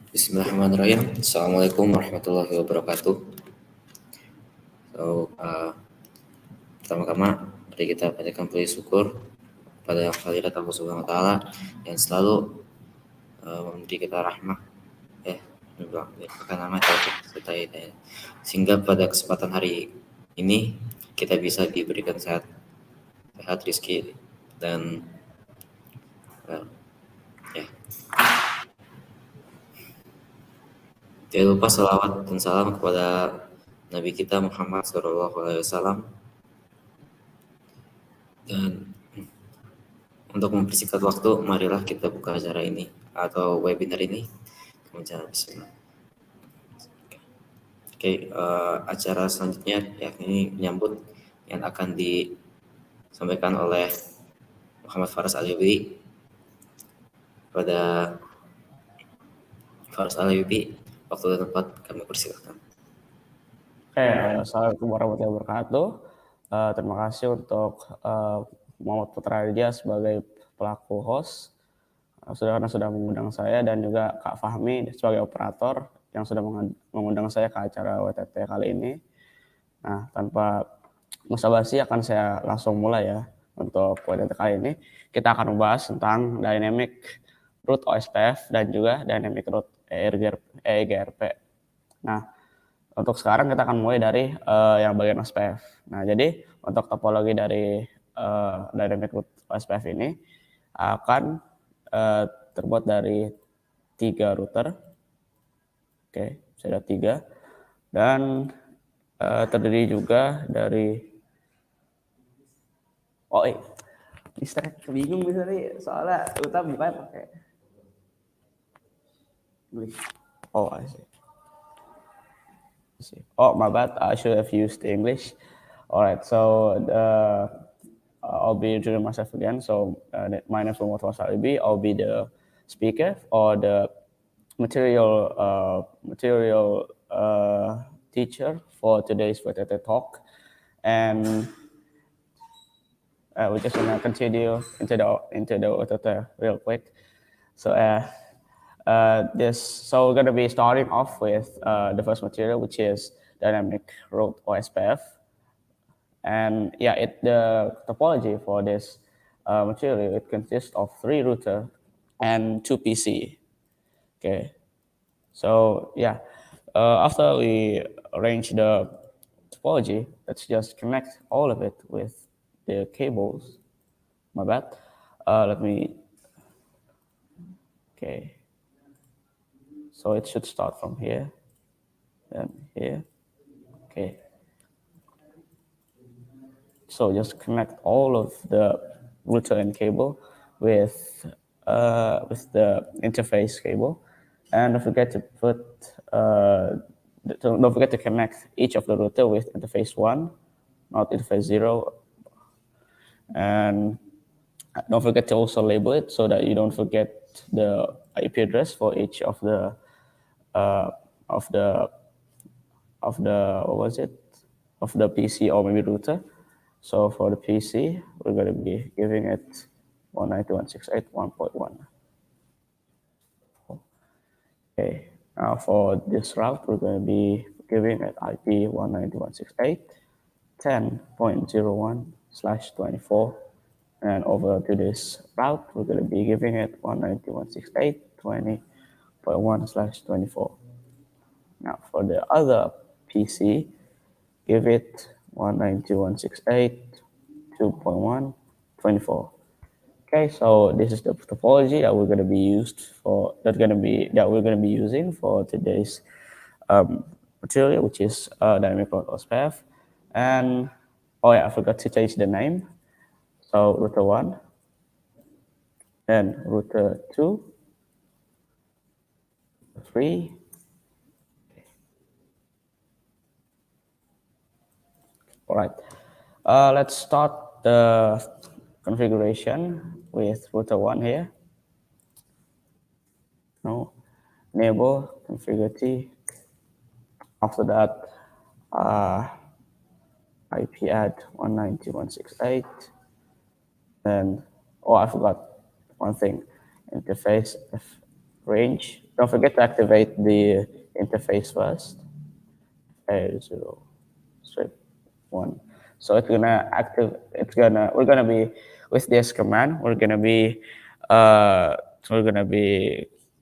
Bismillahirrahmanirrahim. Assalamualaikum warahmatullahi wabarakatuh. Pertama-tama mari kita panjatkan puji syukur pada hadirat Allah Subhanahu wa taala yang selalu memberi kita rahmah nama taufik serta hidayah. Sehingga pada kesempatan hari ini kita bisa diberikan sehat rezeki dan tidak lupa salawat dan salam kepada Nabi kita Muhammad SAW. Dan untuk mempersingkat waktu, marilah kita buka acara ini atau webinar ini. Bismillah. Acara selanjutnya yakni menyambut yang akan disampaikan oleh Muhammad Faras Alyubi. Pada Faras Alyubi, waktu dan tempat kami persilakan. Assalamualaikum warahmatullahi wabarakatuh. Terima kasih untuk Muhammad Putra Aditya sebagai pelaku host, sudah mengundang saya, dan juga Kak Fahmi sebagai operator yang sudah mengundang saya ke acara WTT kali ini. Nah, tanpa basa-basi akan saya langsung mulai ya. Untuk WTT kali ini kita akan membahas tentang dynamic root OSPF dan juga dynamic root EIGRP. Nah, untuk sekarang kita akan mulai dari yang bagian OSPF. Nah, jadi untuk topologi dari dynamic root OSPF ini akan terbuat dari 3 router. Oke, saya ada 3. Dan terdiri juga dari bingung misalnya soalnya router bukan pakai English. I see. Oh, my bad. I should have used English. All right. So I'll be introducing myself again. So my name is Muhammad Faras Alyubi. I'll be the speaker or the material teacher for today's WTT talk, and we're just gonna continue into the WTT real quick. So we're going to be starting off with the first material, which is dynamic root OSPF. And the topology for this material, it consists of 3 router and 2 PC. Okay. So after we arrange the topology, let's just connect all of it with the cables. My bad. Okay. So it should start from here, then here. Okay. So just connect all of the router and cable with the interface cable, and don't forget to connect each of the router with interface 1, not interface 0, and don't forget to also label it so that you don't forget the IP address for each of the PC or maybe router. So for the PC, we're going to be giving it 192.168.1.1. Okay. Now for this route, we're going to be giving it IP 192.168.10.01/24. And over to this route, we're going to be giving it 192.168.20.1/24. Now for the other PC, give it 192.168.2.1.24. Okay, so this is the topology that we're going to be using for today's material, which is dynamic root OSPF. And I forgot to change the name. So router 1, then router 2, 3. All right. Let's start the configuration with router 1 here. No, enable configure T. After that, IP add 192.168. Then, I forgot one thing. Interface range. Don't forget to activate the interface first. A0 strip 1. So we're gonna be with this command, we're gonna be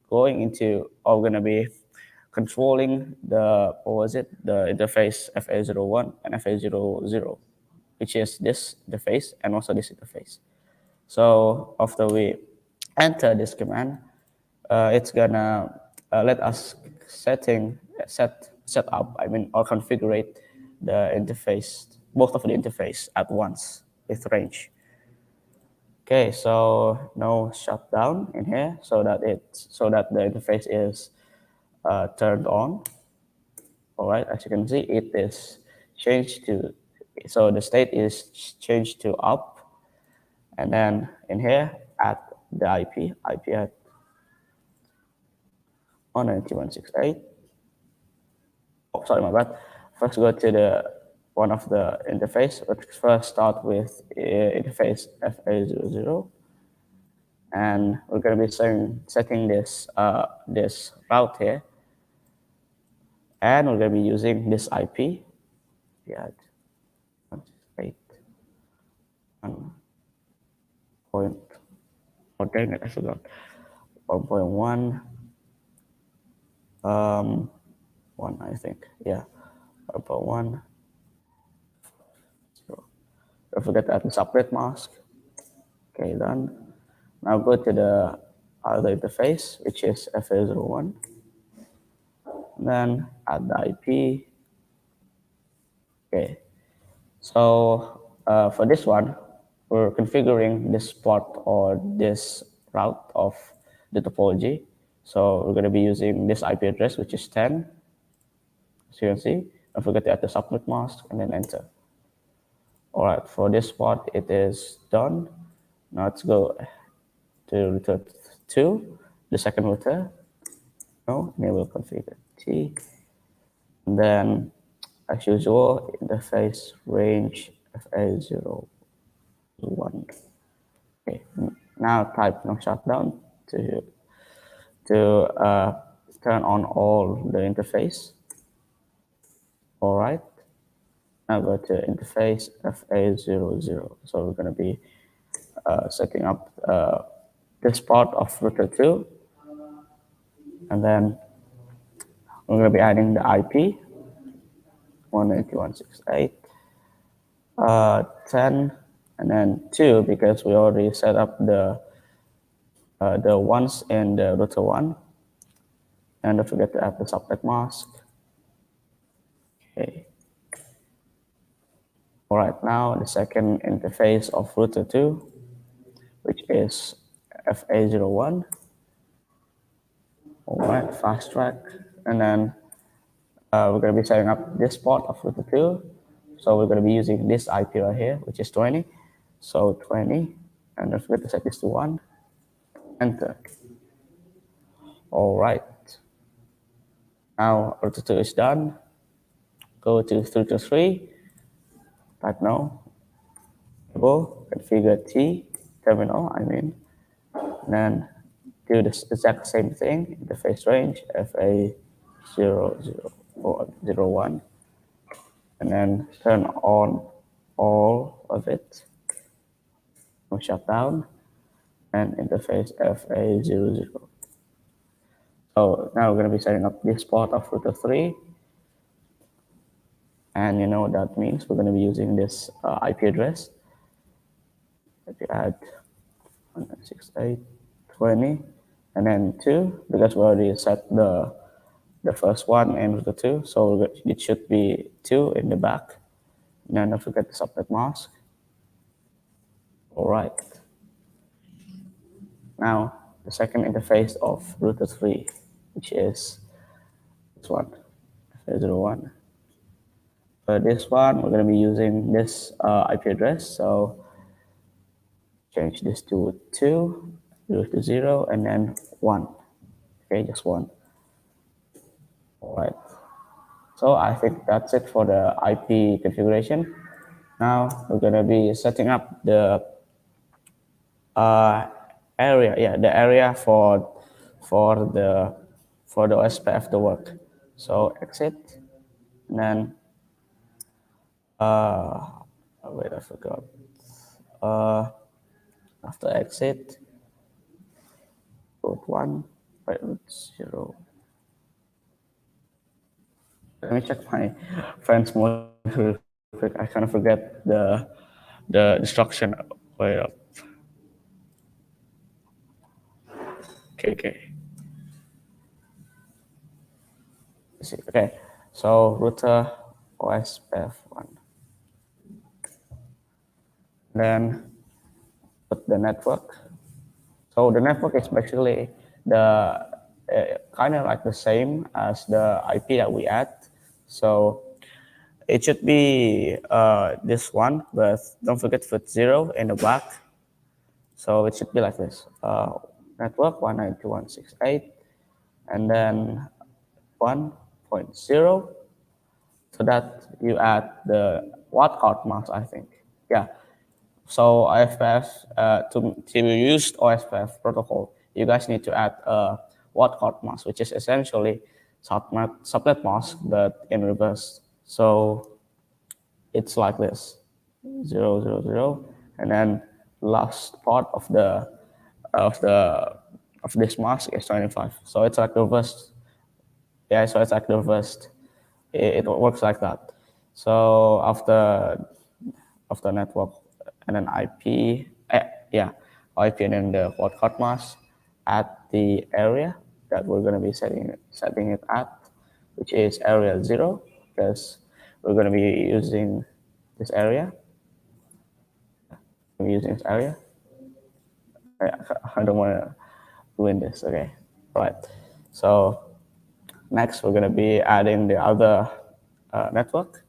going into, or we're gonna be controlling the, the interface FA01 and FA00, which is this interface and also this interface. So after we enter this command, it's gonna let us set up, or configure the interface, both of the interface at once with range. Okay, so no shutdown in here, so that the interface is turned on. All right, as you can see, it is changed to, so the state is changed to up, and then in here at the IP at 192.168. Oh, sorry, my bad. First, go to the one of the interface. Let's first start with interface FA00, and we're going to be setting this this route here, and we're going to be using this IP. Yeah, 168. Point. Oh dang it! I forgot. 1.1. 1, I think. Yeah, 1.1. Don't forget to add the subnet mask. Okay, done. Now go to the other interface, which is FA01. Then add the IP. Okay, so for this one, we're configuring this port or this route of the topology. So we're going to be using this IP address, which is 10. As you can see, don't forget to add the subnet mask and then enter. All right, for this part, it is done. Now let's go to router 2, the second router. No, enable configure T. And then, as usual, interface range FA01. Okay, now type no shutdown to turn on all the interface. All right. Now go to interface FA00. So we're going to be setting up this part of router 2. And then we're going to be adding the IP 192.168, 10, and then 2, because we already set up the ones in the router 1. And don't forget to add the subnet mask. Okay. All right, now the second interface of router 2, which is FA01. All right, fast track. And then we're going to be setting up this port of router 2. So we're going to be using this IP right here, which is 20. So 20, and don't forget to set this to 1. Enter. All right. Now router 2 is done. Go to router 3. Type no. Go configure T terminal, and then do this exact same thing. Interface range FA0001, and then turn on all of it. No shutdown, and interface FA00. So now we're going to be setting up this port of router 3. And you know what that means. We're going to be using this IP address. If you add 168.20 and then 2, because we already set the first one and router 2, so it should be 2 in the back. And then don't forget the subnet mask. All right. Now the second interface of router 3, which is this one, FA01. For this one, we're going to be using this IP address. So change this to 2, 0 to 0, and then 1. Okay, just 1. All right. So I think that's it for the IP configuration. Now we're going to be setting up the area, the area for for the OSPF to work. So exit, and then wait, I forgot. After exit, root 1, right, root 0. Let me check my friend's mode real quick. I kind of forget the instruction. Wait up. Okay. Let's see. Okay. So router OSPF1. Then put the network. So the network is basically the kind of like the same as the IP that we add. So it should be this one, but don't forget to put 0 in the back. So it should be like this. Network 192.168, and then 1.0. So that you add the watt card mask, I think. Yeah. So OSPF, to use OSPF protocol, you guys need to add a watt card mask, which is essentially subnet mask, but in reverse. So it's like this, 000, and then last part of this mask is 25. So it's like reversed. Yeah, so it's like reversed. It works like that. So after network and then IP, IP and then the broadcast mask at the area that we're going to be setting it at, which is area 0, because we're going to be using this area. I don't want to ruin this. Okay, right. So next we're going to be adding the other network,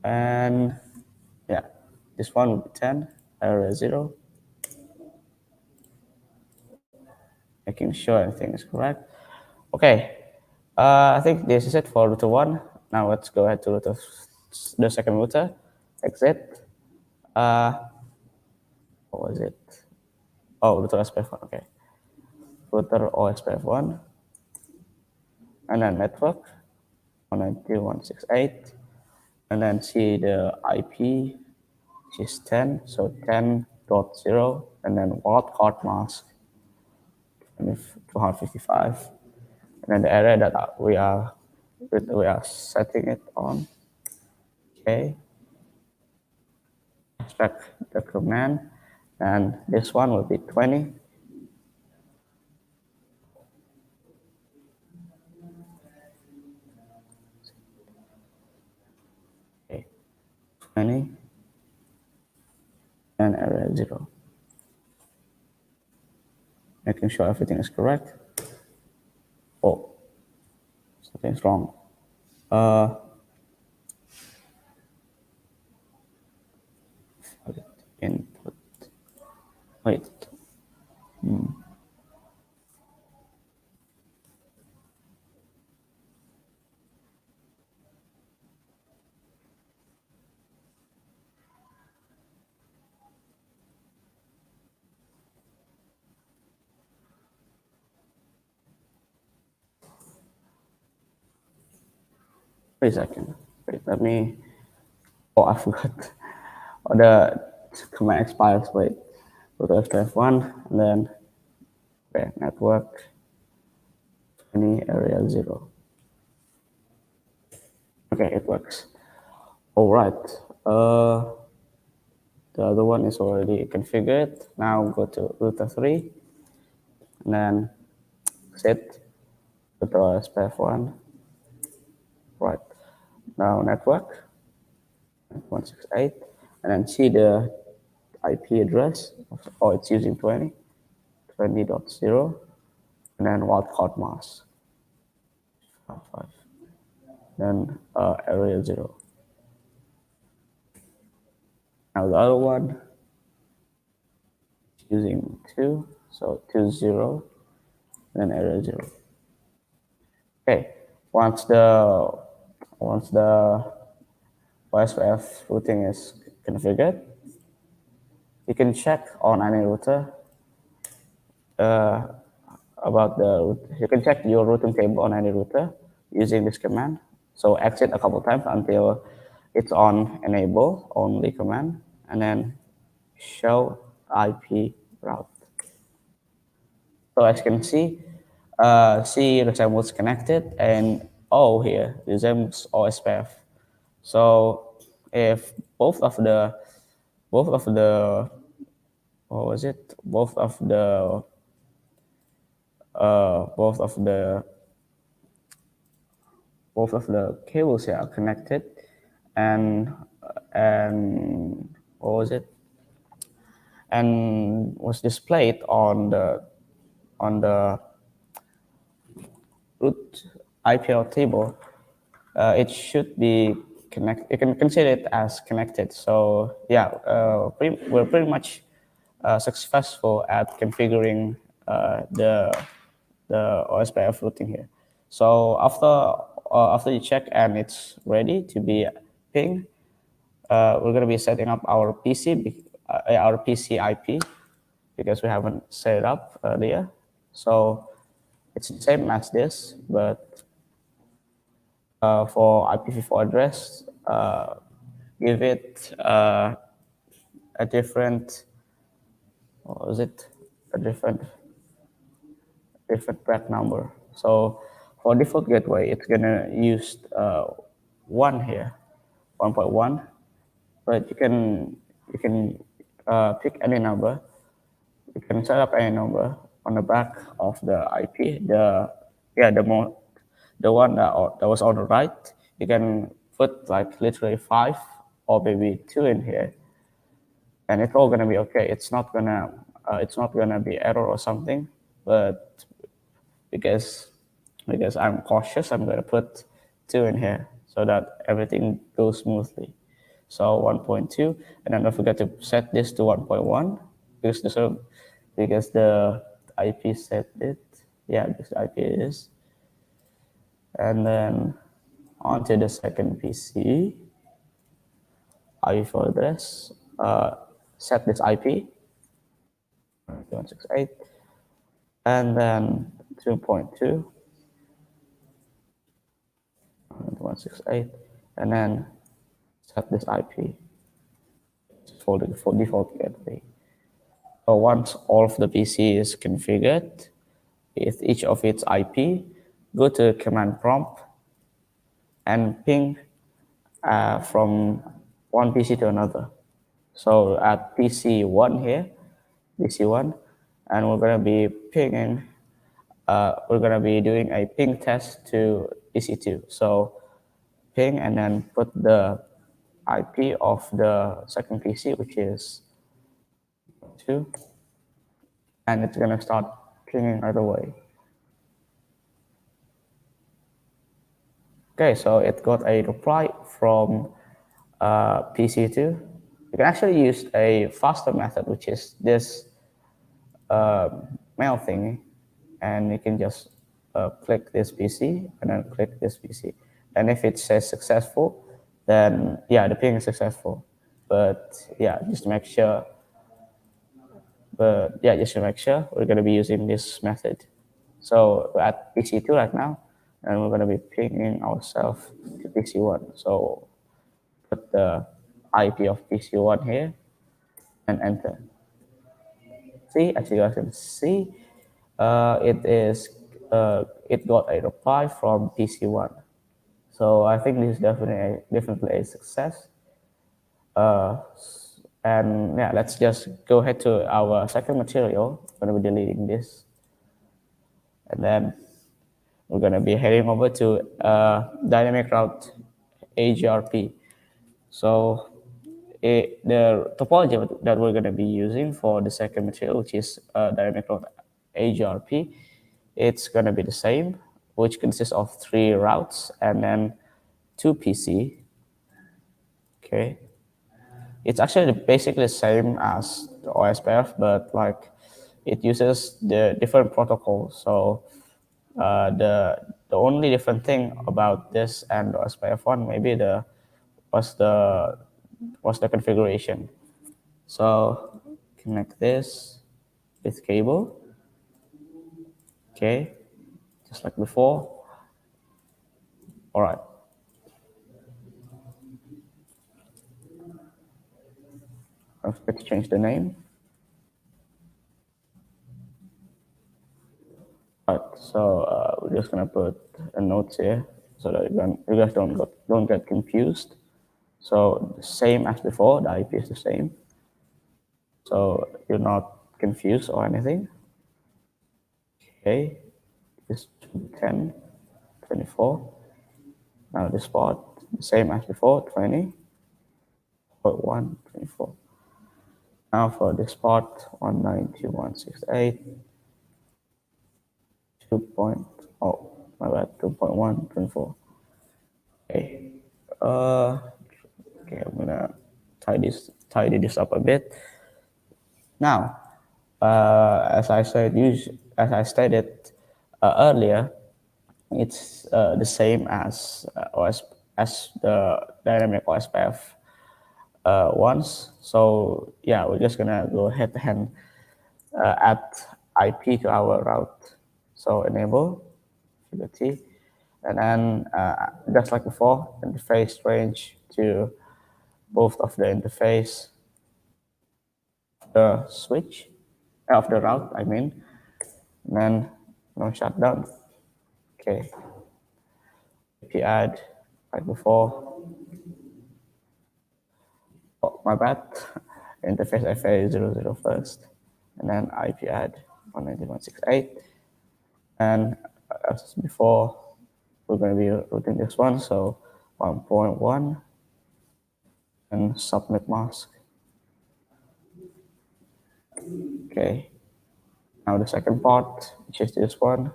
and yeah, this one will be 10, area 0, making sure everything is correct. Okay, I think this is it for router 1. Now let's go ahead to the second router. Exit. What was it? Oh, router OSPF1. Okay, router OSPF1, and then network 192.168, and then see the IP, which is 10, so 10.0, and then watt card mask 255, and then the area that we are setting it on. Okay, extract the command, and this one will be 20. Okay, 20, and area 0. Making sure everything is correct. Oh, something's wrong. Input. Wait. Wait a second. Wait, let me. Oh, I forgot. Oh, the command expires. Wait. Go to F1, and then okay, network 20, area 0. Okay, it works. All right. The other one is already configured. Now go to router 3, and then set to OSPF1. Right. Now network 168, and then see the IP address. Oh, it's using 20.0, and then watt card mask 5, then area 0. Now the other one is using 2, so 20, then area 0. Okay, once the OSPF routing is configured, you can check on any router about the, you can check your routing table on any router using this command. So exit a couple times until it's on enable only command, and then show IP route. So as you can see, C resembles connected, and O here resembles OSPF. So if both of the what was it? Both of the both of the cables here are connected, and what was it? And was displayed on the root IPL table. It should be connect. You can consider it as connected. So yeah, we're pretty much successful at configuring the OSPF routing here. So after you check and it's ready to be pinged, we're going to be setting up our PC IP, because we haven't set it up earlier. So it's the same as this, but for IPv4 address, give it a different, what was it? A different path number. So for default gateway, it's gonna use one here, 1.1, but you can pick any number. You can set up any number on the back of the IP. The one that was on the right. You can put like literally 5 or maybe 2 in here, and it's all gonna be okay. It's not gonna be error or something, but because I'm cautious, I'm gonna put 2 in here so that everything goes smoothly. So 1.2, and then don't forget to set this to 1.1 because the IP set it. Yeah, this IP is. And then onto the second PC, IP address, set this IP 168, and then 2.2 168, and then set this IP for the default gateway. So once all of the PC is configured with each of its IP, go to command prompt and ping from one PC to another. So at PC1 here, PC1, and we're going to be pinging, we're going to be doing a ping test to PC2. So ping and then put the IP of the second PC, which is 2, and it's going to start pinging right away. Okay, so it got a reply from PC2. You can actually use a faster method, which is this mail thingy, and you can just click this PC and then click this PC. And if it says successful, then yeah, the ping is successful. But yeah, just to make sure. We're going to be using this method. So we're at PC2 right now, and we're going to be pinging ourselves to PC1. So put the IP of PC1 here and enter. See, as you guys can see, it got a reply from PC1. So I think this is definitely a success. And yeah, let's just go ahead to our second material. I'm going to be deleting this. And then we're going to be heading over to dynamic route EIGRP. So the topology that we're going to be using for the second material, which is dynamic route EIGRP, it's going to be the same, which consists of 3 routes and then 2 PC. Okay. It's actually basically the same as the OSPF, but like it uses the different protocols. So the only different thing about this and the OSPF one maybe was the configuration. So connect this with cable. Okay, just like before. All right. I'm going to change the name. All right, so we're just gonna put a note here so that you guys don't get confused. So the same as before, the IP is the same. So you're not confused or anything. Okay, it's 10, 24. Now the spot, the same as before, 20, 1, 24. Now for the spot, 192.168, 2 point, oh, my bad, 2.1, 24. Okay, okay, I'm gonna tidy this up a bit. Now, as I stated earlier, it's the same as as the dynamic OSPF ones. So yeah, we're just gonna go ahead and add IP to our route. So enable T, and then just like before, interface range to both of the interface, the switch of the route, I mean, and then no shutdown. Okay, IP add like before. Oh, my bad. Interface FA00 first, and then IP add 191.168. And as before, we're going to be routing this one, so 1.1 and subnet mask. Okay, now the second part, which is this one.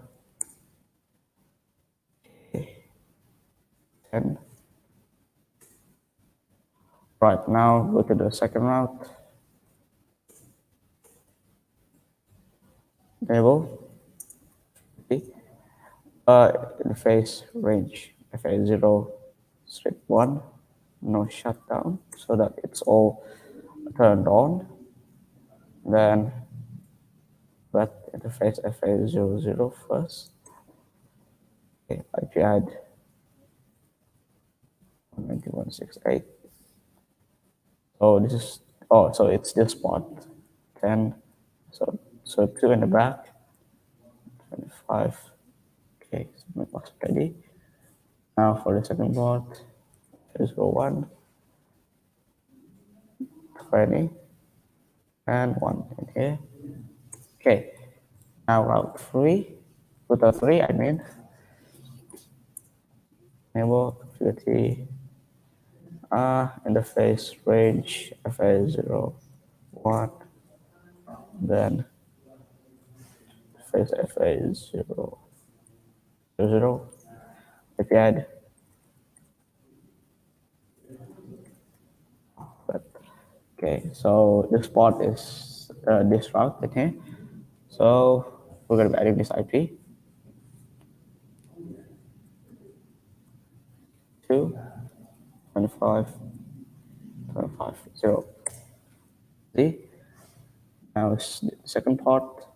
Okay. 10. Right, now go to the second route. Enable. Okay. Interface range FA0 strip 1, no shutdown, so that it's all turned on. Then let interface FA00 first. Okay, IP add 191.168. So this is, oh, so it's this part. 10, so 2 in the back, 25. Okay, so my box ready. Now for the second part, let's go 1, 20, and 1 in here. Okay, now route 3, router 3, I mean, enable configure interface range FA0, 1, then face FA0, 0, if you add, okay, so this port is this route, okay, so we're going to be adding this IP, 2, 25, 25, 0. See? Now the second part,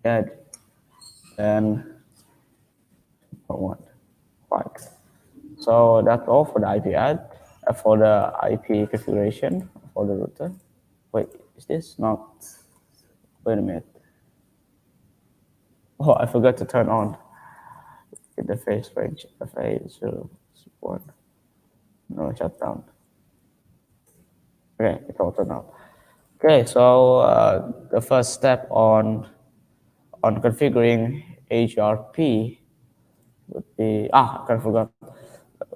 add, then 1, 5. So that's all for the IP add, for the IP configuration for the router. Wait, is this not, wait a minute. Oh, I forgot to turn on interface range FA01. No shutdown. Okay, it's all turned on. Okay, so the first step on configuring EIGRP would be, I kind of forgot.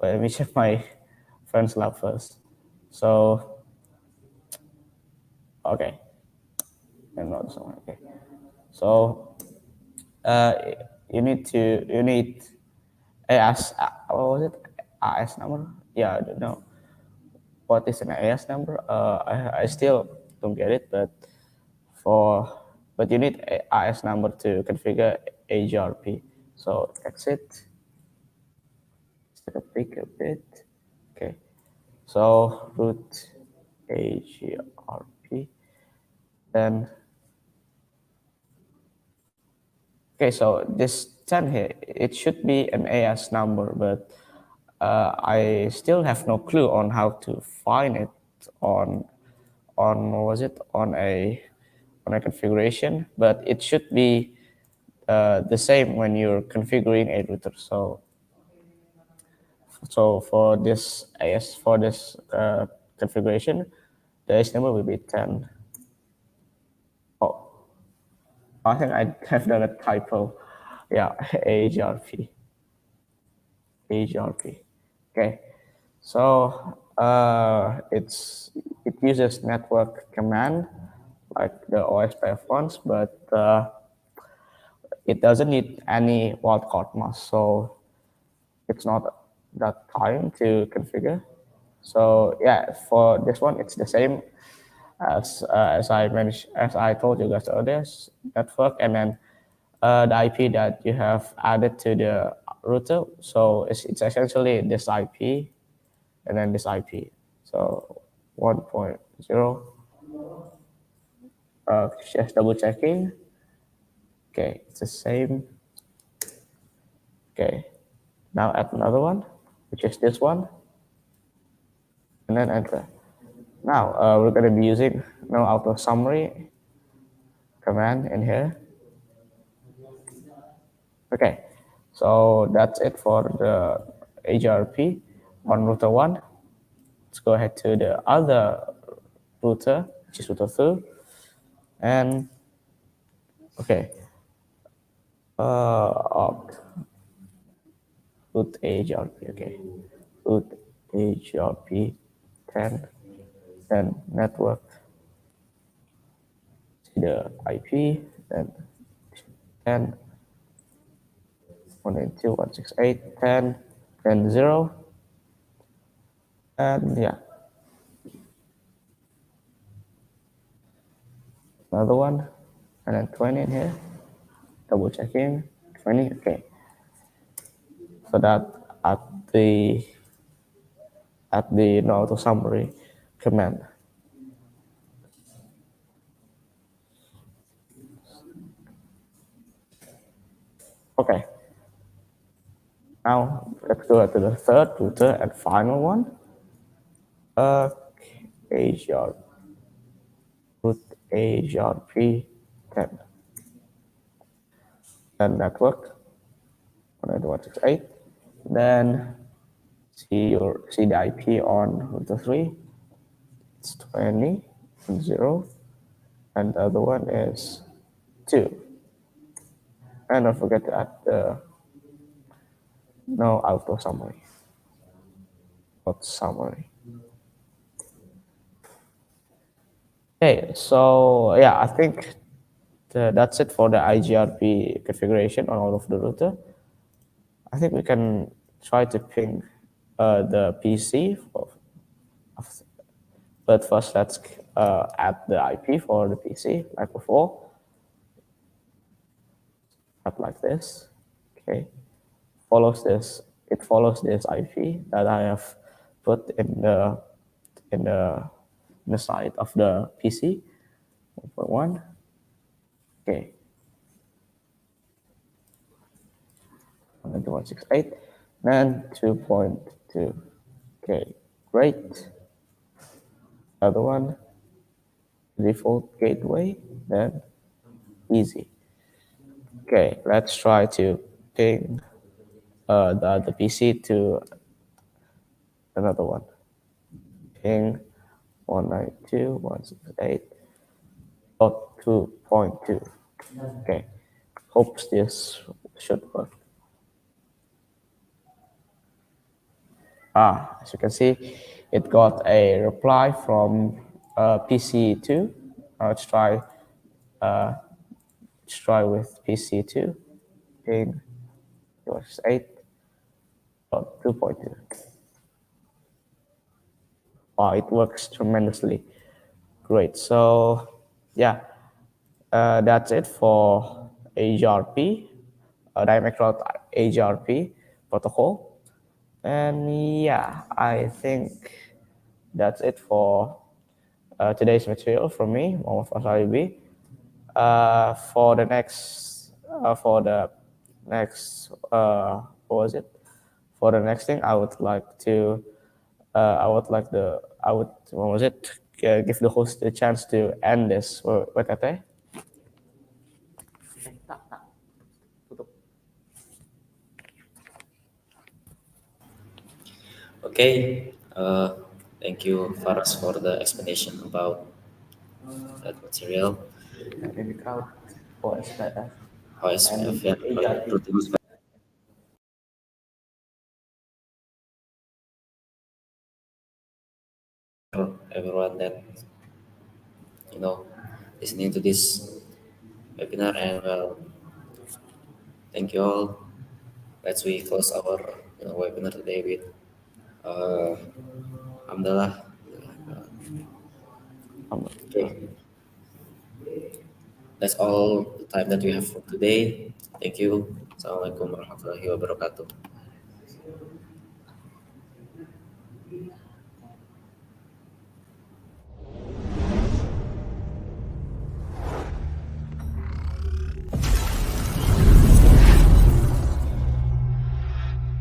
Let me check my friend's lab first. So, okay. I'm not so okay. So, you need AS, what was it? AS number? Yeah, I don't know. What is an AS number? I still don't get it, but you need AS number to configure EIGRP. So exit, take a peek a bit. Okay, so root EIGRP, then Okay, so this 10 here, it should be an AS number, but I still have no clue on how to find it on what was it on a configuration, but it should be the same when you're configuring a router. So for this AS for this configuration, the AS number will be 10. Oh, I think I have done a typo. Yeah, AGRP. AGRP. Okay. So it uses network command like the OSPF ones, but it doesn't need any wildcard mask, so it's not that time to configure. So yeah, for this one, it's the same as I mentioned, as I told you guys earlier, network, and then the IP that you have added to the router. So it's essentially this IP and then this IP. So 1.0. Just double checking. Okay, it's the same. Okay, now add another one, which is this one, and then enter. Now we're going to be using no auto summary command in here. Okay, so that's it for the HRP on router 1. Let's go ahead to the other router, which is router 2. And okay, opt root HRP. Okay, root HRP 10, then network, see the IP, then 10, 192.168, 10, then 0, and yeah, another one, and then 20 in here, double checking, 20, okay. So that at the auto summary command. Okay. Now let's go to the third router and final one. Azure root AGRP 10 and network 192.168. Then see the IP on router 3. It's 20 and 0, and the other one is 2. And don't forget to add the no auto summary. Not summary. Okay, so yeah, I think that's it for the IGRP configuration on all of the router. I think we can try to ping the PC, but first let's add the IP for the PC like before. Add like this. Okay, it follows this IP that I have put in the side of the PC. 1.1. Okay. 192.168 and 2.2. Okay, great. Other one, default gateway, then easy. Okay, let's try to ping the PC to another one. Ping 192.168.2.2. Okay, hopes this should work. As you can see, it got a reply from PC2. Let's try with PC2. Ping 8.2.2. Wow, it works tremendously. Great. So yeah, that's it for AGRP, Dynamic Route AGRP protocol. And yeah, I think that's it for today's material from me, Muhammad Fasalibi. For the next for the next what was it? For the next thing, I would like to what was it? Give the host the chance to end this. What Teteh? Tutup. Okay, thank you, Faras, for the explanation about that material. Ini throught OSPF OSPF, and yeah, EIGRP. routine for everyone that listening to this webinar, and well, thank you all. Let's we close our webinar today with uh, Alhamdulillah. Okay, that's all the time that we have for today. Thank you. Assalamualaikum warahmatullahi wabarakatuh.